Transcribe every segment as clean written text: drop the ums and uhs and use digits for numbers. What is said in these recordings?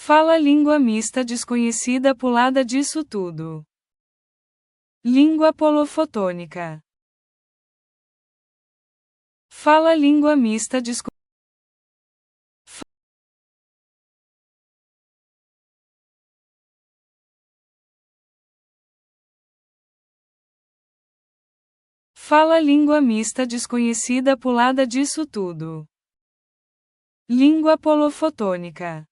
Fala língua mista desconhecida pulada disso tudo. Língua polofotônica. Fala língua mista desconhecida. Fala língua mista desconhecida pulada disso tudo. Língua polofotônica.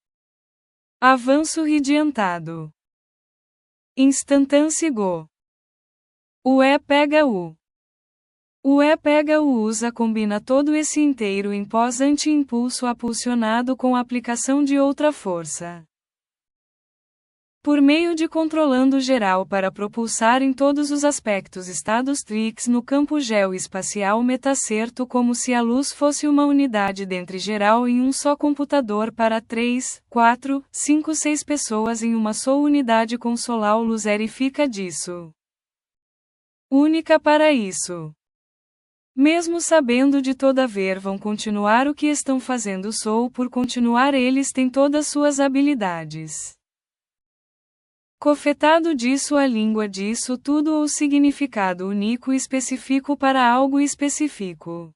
Avanço ridiantado. Instantâneo go. O E pega o. O E pega o usa combina todo esse inteiro em pós anti-impulso apulsionado com aplicação de outra força. Por meio de controlando geral para propulsar em todos os aspectos estados trix no campo geoespacial metacerto como se a luz fosse uma unidade dentre geral em um só computador para 3, 4, 5, 6 pessoas em uma só unidade com solar luz fica disso. Única para isso. Mesmo sabendo de toda ver vão continuar o que estão fazendo sou por continuar eles têm todas suas habilidades. Cofetado disso a língua disso tudo ou significado único específico para algo específico.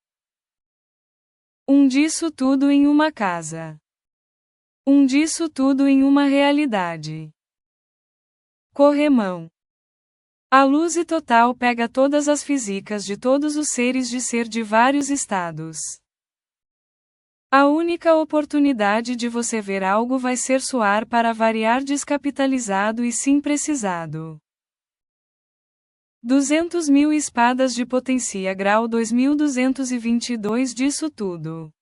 Disso tudo em uma casa. Disso tudo em uma realidade. Corremão. A luz e total pega todas as físicas de todos os seres de ser de vários estados. A única oportunidade de você ver algo vai ser soar para variar descapitalizado e sim precisado. 200.000 espadas de potência grau 2222 disso tudo.